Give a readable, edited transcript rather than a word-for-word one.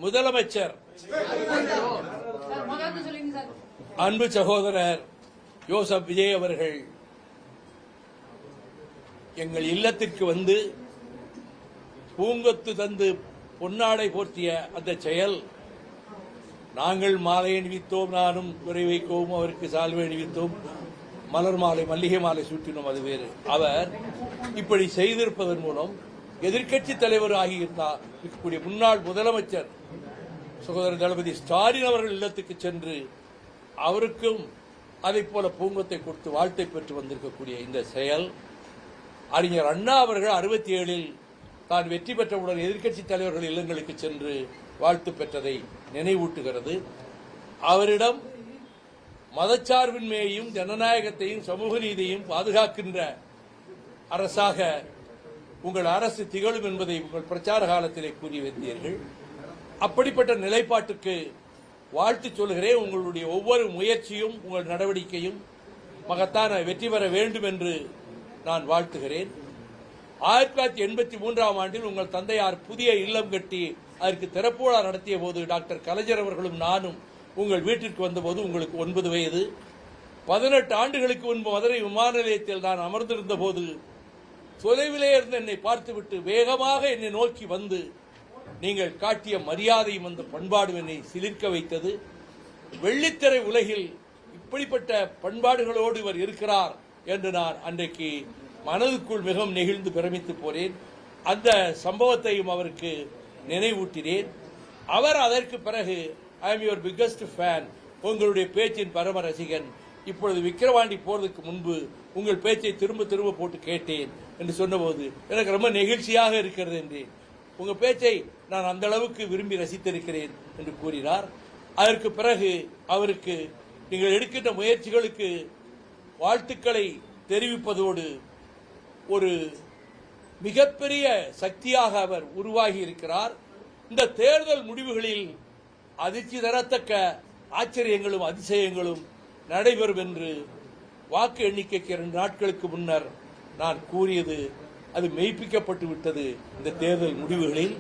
முதலமைச்சர் அன்பு சகோதரர் ஜோசப் விஜய் அவர்கள் எங்கள் இல்லத்திற்கு வந்து பூங்கொத்து தந்து பொன்னாடை போர்த்திய அந்த செயல், நாங்கள் மாலை அணிவித்தோம், நானும் துறை வைக்கவும் அவருக்கு சால்வை அணிவித்தோம், மலர் மாலை மல்லிகை மாலை சூட்டினோம், அது வேறு. அவர் இப்படி செய்திருப்பதன் மூலம் எதிர்க்கட்சி தலைவர் ஆகியிருக்கக்கூடிய முன்னாள் முதலமைச்சர் சகோதரர் தளபதி ஸ்டாலின் அவர்கள் இல்லத்துக்கு சென்று அவருக்கும் அதைப் போல பூங்கொத்தை கொடுத்து வாழ்த்தை பெற்று வந்திருக்கக்கூடிய இந்த செயல், அறிஞர் அண்ணா அவர்கள் 67இல் தான் வெற்றி பெற்றவுடன் எதிர்க்கட்சி தலைவர்கள் இல்லங்களுக்கு சென்று வாழ்த்து பெற்றதை நினைவூட்டுகிறது. அவரிடம் மதச்சார்பின்மையையும் ஜனநாயகத்தையும் சமூக நீதியையும் பாதுகாக்கின்ற அரசாக உங்கள் அரசு திகழும் என்பதை உங்கள் பிரச்சார காலத்திலே கூறி வந்தீர்கள். அப்படிப்பட்ட நிலைப்பாட்டுக்கு வாழ்த்து சொல்கிறேன். உங்களுடைய ஒவ்வொரு முயற்சியும் உங்கள் நடவடிக்கையும் மகத்தான வெற்றி பெற வேண்டும் என்று நான் வாழ்த்துகிறேன். 1983ஆம் ஆண்டில் உங்கள் தந்தையார் புதிய இல்லம் கட்டி அதற்கு திறப்பு விழா நடத்திய போது டாக்டர் கலைஞர் அவர்களும் நானும் உங்கள் வீட்டிற்கு வந்தபோது உங்களுக்கு 9 வயது. 18 ஆண்டுகளுக்கு முன்பு மதுரை விமான நிலையத்தில் நான் அமர்ந்திருந்த போது தொலைவிலே இருந்து என்னை பார்த்துவிட்டு வேகமாக என்னை நோக்கி வந்து நீங்கள் காட்டிய மரியாதையும் அந்த பண்பாடும் என்னை சிலிர்க்க வைத்தது. வெள்ளித்திரை உலகில் இப்படிப்பட்ட பண்பாடுகளோடு இவர் இருக்கிறார் என்று நான் அன்றைக்கு மனதுக்குள் மிகவும் நெகிழ்ந்து பிரமித்து போனேன். அந்த சம்பவத்தையும் அவருக்கு நினைவூட்டினேன். அவர் அதற்கு பிறகு I am your biggest fan, உங்களுடைய பேச்சின் பரம ரசிகன், இப்பொழுது விக்கிரவாண்டி போறதுக்கு முன்பு உங்கள் பேச்சை திரும்ப திரும்ப போட்டு கேட்டேன் என்று சொன்னபோது எனக்கு ரொம்ப நெகிழ்ச்சியாக இருக்கிறது என்றேன். உங்க பேச்சை நான் அந்த அளவுக்கு விரும்பி ரசித்திருக்கிறேன் என்று கூறினார். அதற்கு பிறகு அவருக்கு நீங்கள் எடுக்கின்ற முயற்சிகளுக்கு வாழ்த்துக்களை தெரிவிப்பதோடு ஒரு மிகப்பெரிய சக்தியாக அவர் உருவாகி இருக்கிறார். இந்த தேர்தல் முடிவுகளில் அதிர்ச்சி தரத்தக்க ஆச்சரியங்களும் அதிசயங்களும் நடைபெறும் என்று வாக்கு எண்ணிக்கைக்கு 2 நாட்களுக்கு முன்னர் நான் கூறியது அது மெய்ப்பிக்கப்பட்டு விட்டது. இந்த தேர்தல் முடிவுகளில்